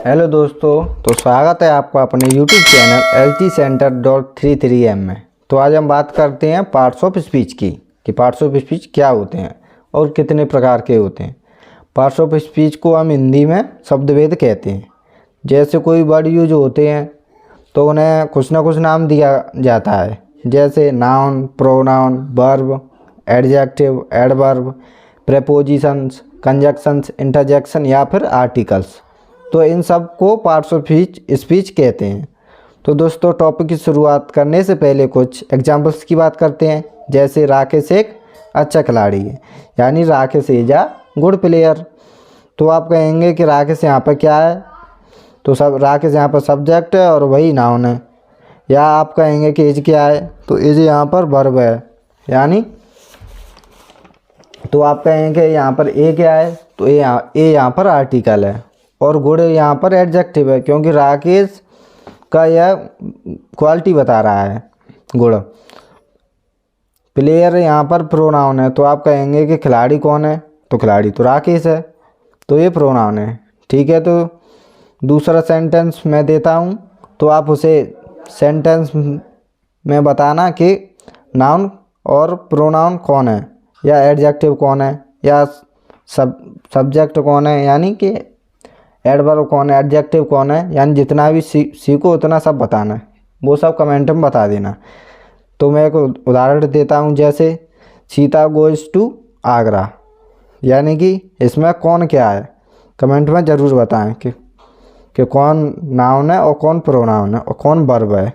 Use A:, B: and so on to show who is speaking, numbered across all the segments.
A: Hello दोस्तों, तो स्वागत है आपका अपने YouTube चैनल LTCenter.33M में। तो आज हम बात करते हैं पार्ट्स ऑफ स्पीच की कि पार्ट्स ऑफ स्पीच क्या होते हैं और कितने प्रकार के होते हैं। पार्ट्स ऑफ स्पीच को हम हिंदी में शब्दभेद कहते हैं। जैसे कोई वर्ड यूज होते हैं तो उन्हें कुछ ना कुछ नाम दिया जाता है, जैसे noun, pronoun, verb, adjective, adverb, prepositions, conjunctions, interjection या फिर आर्टिकल्स। तो इन सब को पार्ट्स ऑफ स्पीच कहते हैं। तो दोस्तों, टॉपिक की शुरुआत करने से पहले कुछ एग्जांपल्स की बात करते हैं। जैसे राकेश एक अच्छा खिलाड़ी है, यानी Rakesh is a good player. तो आप कहेंगे कि राकेश यहाँ पर क्या है, तो सब राकेश यहाँ पर सब्जेक्ट है और वही नाउन है। या आप कहेंगे कि इज क्या है, तो इज यहाँ पर वर्ब है, यानी तो आप कहेंगे यहाँ पर ए क्या है, तो ए यहाँ पर आर्टिकल है। और गुड यहाँ पर एडजेक्टिव है, क्योंकि राकेश का यह क्वालिटी बता रहा है गुड। प्लेयर यहाँ पर प्रोनाउन है, तो आप कहेंगे कि खिलाड़ी कौन है, तो खिलाड़ी तो राकेश है, तो ये प्रोनाउन है। ठीक है, तो दूसरा सेंटेंस मैं देता हूँ, तो आप उसे सेंटेंस में बताना कि नाउन और प्रोनाउन कौन है, या एडजेक्टिव कौन है, या सब्जेक्ट कौन है, यानी कि एडवर्ब कौन है, एडजेक्टिव कौन है। यानी जितना भी सीखो उतना सब बताना है, वो सब कमेंट में बता देना। तो मैं एक उदाहरण देता हूँ, जैसे सीता गोज़ टू आगरा, यानी कि इसमें कौन क्या है, कमेंट में ज़रूर बताएं कि कौन नाउन है और कौन प्रोनाउन है और कौन वर्ब है।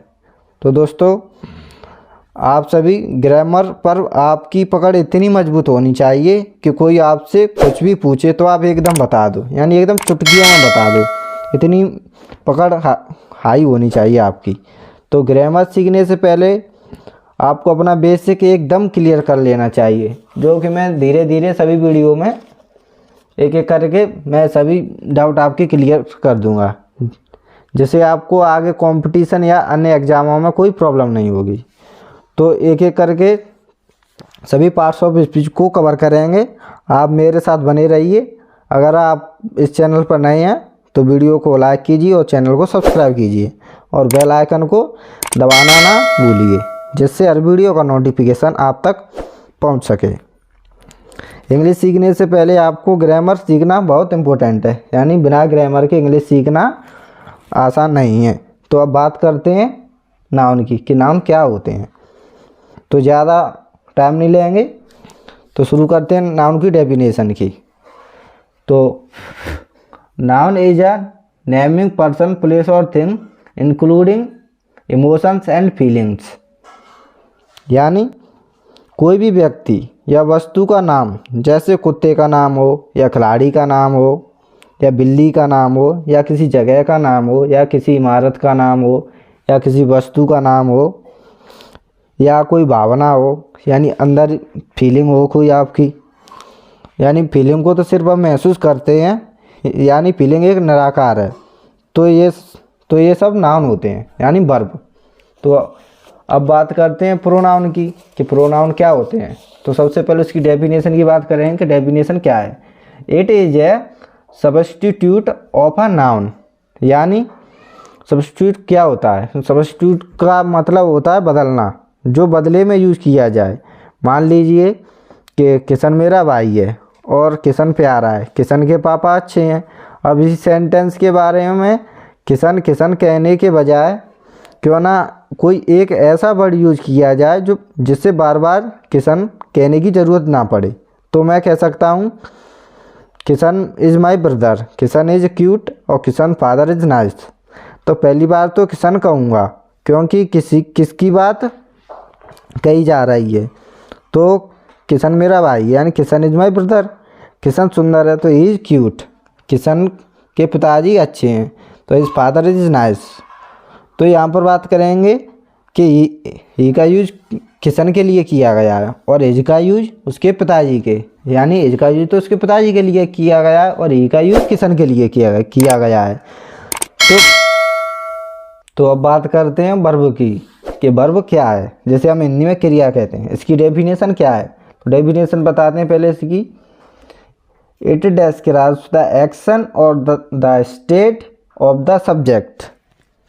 A: तो दोस्तों, आप सभी ग्रामर पर आपकी पकड़ इतनी मजबूत होनी चाहिए कि कोई आपसे कुछ भी पूछे तो आप एकदम बता दो, यानी एकदम चुटकियों में बता दो। इतनी पकड़ हाई होनी चाहिए आपकी। तो ग्रामर सीखने से पहले आपको अपना बेसिक एकदम क्लियर कर लेना चाहिए, जो कि मैं धीरे धीरे सभी वीडियो में एक एक करके मैं सभी डाउट आपके क्लियर कर दूंगा, जिससे आपको आगे कंपटीशन या अन्य एग्जामों में कोई प्रॉब्लम नहीं होगी। तो एक एक करके सभी पार्ट्स ऑफ स्पीच को कवर करेंगे। आप मेरे साथ बने रहिए। अगर आप इस चैनल पर नए हैं तो वीडियो को लाइक कीजिए और चैनल को सब्सक्राइब कीजिए और बेल आइकन को दबाना ना भूलिए, जिससे हर वीडियो का नोटिफिकेशन आप तक पहुंच सके। इंग्लिश सीखने से पहले आपको ग्रामर सीखना बहुत इम्पोर्टेंट है, यानी बिना ग्रामर के इंग्लिश सीखना आसान नहीं है। तो अब बात करते हैं नाउन की कि नाउन क्या होते हैं। तो ज़्यादा टाइम नहीं लेंगे, तो शुरू करते हैं नाउन की डेफिनेशन की। तो noun is a naming person, place और thing including emotions and feelings, यानी कोई भी व्यक्ति या वस्तु का नाम, जैसे कुत्ते का नाम हो या खिलाड़ी का नाम हो या बिल्ली का नाम हो या किसी जगह का नाम हो या किसी इमारत का नाम हो या किसी वस्तु का नाम हो या कोई भावना हो, यानी अंदर फीलिंग हो कोई आपकी। यानी फीलिंग को तो सिर्फ हम महसूस करते हैं, यानी फीलिंग एक निराकार है। तो ये सब नाउन होते हैं, यानी वर्ब। तो अब बात करते हैं प्रोनाउन की कि प्रोनाउन क्या होते हैं। तो सबसे पहले उसकी डेफिनेशन की बात करें कि डेफिनेशन क्या है। It is a substitute of a noun, यानी सब्स्टिट्यूट क्या होता है, सब्स्टिट्यूट का मतलब होता है बदलना, जो बदले में यूज़ किया जाए। मान लीजिए कि किशन मेरा भाई है और किशन प्यारा है, किशन के पापा अच्छे हैं। अब इस सेंटेंस के बारे में किशन किशन कहने के बजाय क्यों ना कोई एक ऐसा वर्ड यूज़ किया जाए जो जिससे बार बार किशन कहने की ज़रूरत ना पड़े। तो मैं कह सकता हूँ Kishan is my brother, Kishan is cute और किशन फादर इज़ नाइस। तो पहली बार तो किशन कहूँगा, क्योंकि किसकी बात कही जा रही है। तो किशन मेरा भाई, यानी Kishan is my brother. Kishan सुंदर है तो ही इज क्यूट, किशन के पिताजी अच्छे हैं तो हिज फादर इज नाइस। तो यहाँ पर बात करेंगे कि ही का यूज किशन के लिए किया गया है और इज का यूज उसके पिताजी के, यानी इज का यूज तो उसके पिताजी के लिए किया गया है और ही का यूज किशन के लिए किया गया है। तो अब बात करते हैं वर्ब की कि वर्ब क्या है, जैसे हम हिंदी में क्रिया कहते हैं। इसकी डेफिनेशन क्या है, तो डेफिनेशन बताते हैं पहले इसकी। It describes the action or the state of the subject,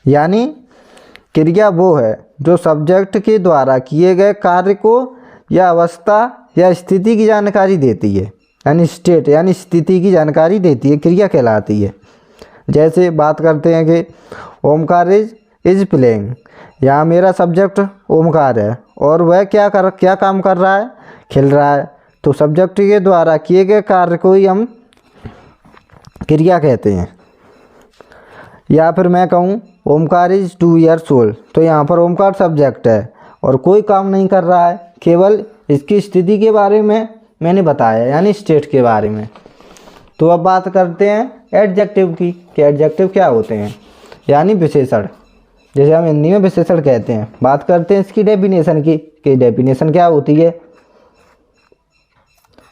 A: यानी क्रिया वो है जो सब्जेक्ट के द्वारा किए गए कार्य को या अवस्था या स्थिति की जानकारी देती है, यानी स्टेट यानी स्थिति की जानकारी देती है, क्रिया कहलाती है। जैसे बात करते हैं कि ओमकार इज प्लेइंग, यहाँ मेरा सब्जेक्ट ओमकार है और वह क्या काम कर रहा है, खेल रहा है। तो सब्जेक्ट के द्वारा किए गए कार्य को ही हम क्रिया कहते हैं। या फिर मैं कहूँ ओमकार इज 2 years old, तो यहाँ पर ओमकार सब्जेक्ट है और कोई काम नहीं कर रहा है, केवल इसकी स्थिति के बारे में मैंने बताया, यानी स्टेट के बारे में। तो अब बात करते हैं एडजेक्टिव की कि एडजेक्टिव क्या होते हैं, यानी विशेषण, जैसे हम हिंदी में विशेषण कहते हैं। बात करते हैं इसकी डेफिनेशन की कि डेफिनेशन क्या होती है।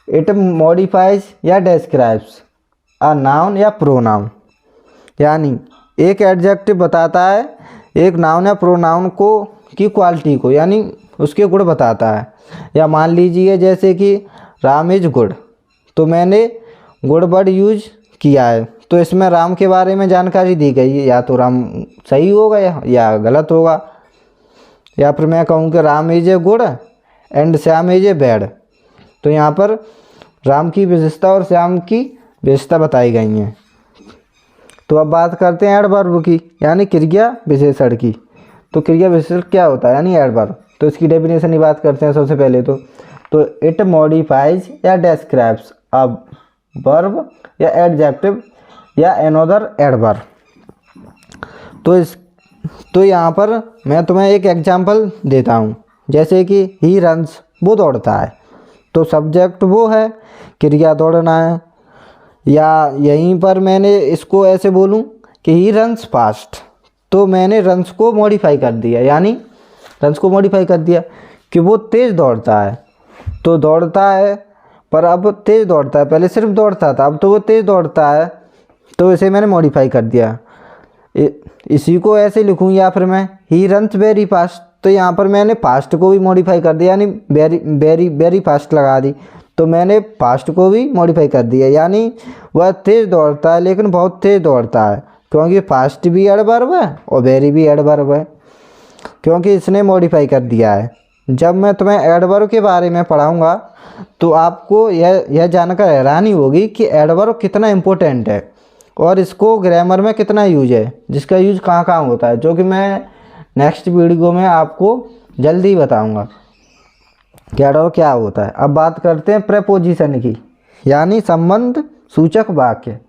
A: इट मॉडिफाइज या डिस्क्राइब्स अ नाउन या प्रोनाउन, यानी एक एडजेक्टिव बताता है एक नाउन या प्रोनाउन को की क्वालिटी को, यानी उसके गुण बताता है। या मान लीजिए जैसे कि राम इज गुड, तो मैंने गुड वर्ड यूज किया है, तो इसमें राम के बारे में जानकारी दी गई है, या तो राम सही होगा या गलत होगा। या फिर मैं कहूँ कि Ram is a good and Shyam is a bad, तो यहाँ पर राम की विशेषता और श्याम की विशेषता बताई गई हैं। तो अब बात करते हैं एडवर्ब की, यानी क्रिया विशेषण की। तो क्रिया विशेषण क्या होता है, यानी एडवर्ब। तो इसकी डेफिनेशन की बात करते हैं सबसे पहले तो इट मॉडिफाइज या डिस्क्राइब्स अ वर्ब या एडजेक्टिव या अनदर एडवर्ब। तो यहाँ पर मैं तुम्हें एक एग्जांपल देता हूँ, जैसे कि ही रन्स, वो दौड़ता है, तो सब्जेक्ट वो है, क्रिया दौड़ना है। या यहीं पर मैंने इसको ऐसे बोलूं कि ही रन्स फास्ट, तो मैंने रन्स को मॉडिफाई कर दिया, यानी रन्स को मॉडिफाई कर दिया कि वो तेज़ दौड़ता है। तो दौड़ता है पर अब तेज़ दौड़ता है, पहले सिर्फ दौड़ता था, अब तो वो तेज़ दौड़ता है, तो इसे मैंने मॉडिफाई कर दिया। इसी को ऐसे लिखूं, या फिर मैं ही रन्स वेरी फास्ट, तो यहाँ पर मैंने फास्ट को भी मॉडिफाई कर दिया, यानी वेरी वेरी वेरी फास्ट लगा दी, तो मैंने फास्ट को भी मॉडिफाई कर दिया, यानी वह तेज़ दौड़ता है लेकिन बहुत तेज़ दौड़ता है, क्योंकि फास्ट भी एडवर्ब है और वेरी भी एडवर्ब है, क्योंकि इसने मॉडिफाई कर दिया है। जब मैं तुम्हें एडवर्ब के बारे में पढ़ाऊँगा तो आपको यह जानकर हैरानी होगी कि एडवर्ब कितना इम्पोर्टेंट है और इसको ग्रामर में कितना यूज है, जिसका यूज कहाँ कहाँ होता है, जो कि मैं नेक्स्ट वीडियो में आपको जल्दी ही बताऊँगा कि एडवर्ब क्या होता है। अब बात करते हैं प्रेपोजिशन की, यानी संबंध सूचक वाक्य।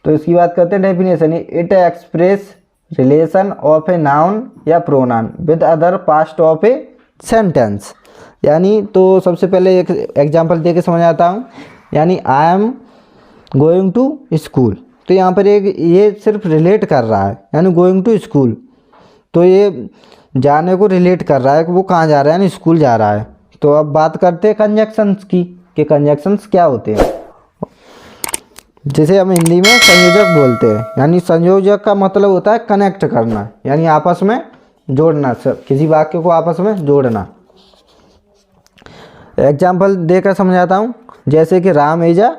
A: तो इसकी बात करते हैं definition. It express relation of a noun या pronoun with other part of a sentence, यानी तो सबसे पहले एक एग्जांपल दे के समझाता हूँ। यानी I am going to school, तो यहाँ पर ये सिर्फ रिलेट कर रहा है, यानी गोइंग टू स्कूल, तो ये जाने को रिलेट कर रहा है कि वो कहाँ जा रहा है, यानी स्कूल जा रहा है। तो अब बात करते हैं कंजक्शंस की कि कंजक्शंस क्या होते हैं, जिसे हम हिंदी में संयोजक बोलते हैं। यानी संयोजक का मतलब होता है कनेक्ट करना, यानी आपस में जोड़ना, किसी वाक्य को आपस में जोड़ना। एग्जाम्पल देकर समझाता हूँ, जैसे कि Ram is a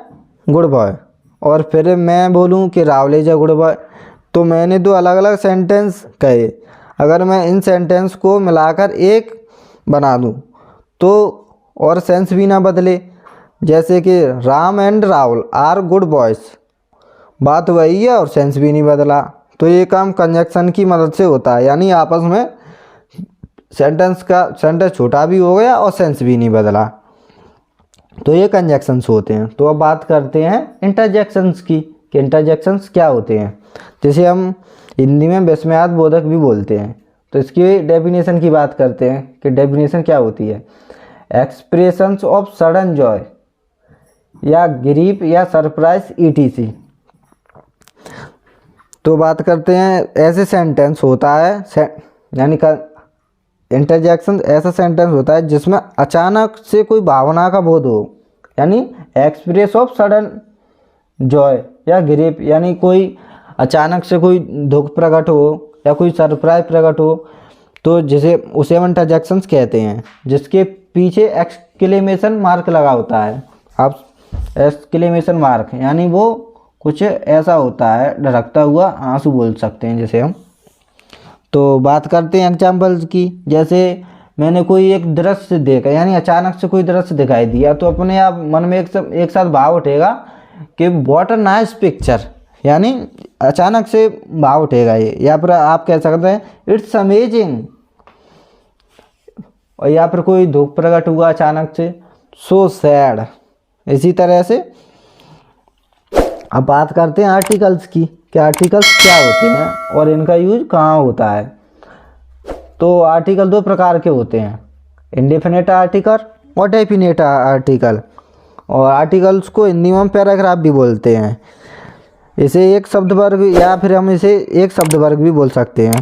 A: good boy, और फिर मैं बोलूँ कि Rahul is a good boy, तो मैंने दो अलग अलग सेंटेंस कहे। अगर मैं इन सेंटेंस को मिलाकर एक बना दूँ तो और सेंस भी ना बदले, जैसे कि Ram and Rahul are good boys, बात वही है और सेंस भी नहीं बदला। तो ये काम कंजक्शन की मदद से होता है, यानी आपस में सेंटेंस छोटा भी हो गया और सेंस भी नहीं बदला, तो ये कंजक्शंस होते हैं। तो अब बात करते हैं इंटरजेक्शंस की कि इंटरजेक्शंस क्या होते हैं, जैसे हम हिंदी में विस्मयाद बोधक भी बोलते हैं। तो इसकी डेफिनेशन की बात करते हैं कि डेफिनेशन क्या होती है। एक्सप्रेशंस ऑफ सडन जॉय या ग्रीफ या सरप्राइज ईटीसी। तो बात करते हैं ऐसे सेंटेंस होता है, यानी इंटरजेक्शन ऐसा सेंटेंस होता है जिसमें अचानक से कोई भावना का बोध हो, यानी एक्सप्रेस ऑफ सडन जॉय या ग्रीफ, यानी कोई अचानक से कोई दुख प्रकट हो या कोई सरप्राइज प्रकट हो, तो जिसे उसे हम इंटरजेक्शंस कहते हैं, जिसके पीछे एक्सक्लेमेशन मार्क लगा होता है। आप एक्सक्लेमेशन मार्क, यानी वो कुछ ऐसा होता है, ढरकता हुआ आंसू बोल सकते हैं जैसे हम। तो बात करते हैं एग्जाम्पल्स की। जैसे मैंने कोई एक दृश्य देखा, यानी अचानक से कोई दृश्य दिखाई दिया, तो अपने आप मन में एक साथ भाव उठेगा कि व्हाट अ नाइस पिक्चर, यानी अचानक से भाव उठेगा ये। या फिर आप कह सकते हैं इट्स अमेजिंग। और या फिर कोई दुख प्रकट हुआ अचानक से, सो सैड। इसी तरह से अब बात करते हैं आर्टिकल्स की कि आर्टिकल्स क्या होते हैं और इनका यूज कहाँ होता है। तो आर्टिकल दो प्रकार के होते हैं, इंडेफिनेट आर्टिकल और डेफिनेट आर्टिकल। और आर्टिकल्स को हिंदी में पैराग्राफ भी बोलते हैं। इसे एक शब्द वर्ग या फिर हम इसे एक शब्द वर्ग भी बोल सकते हैं।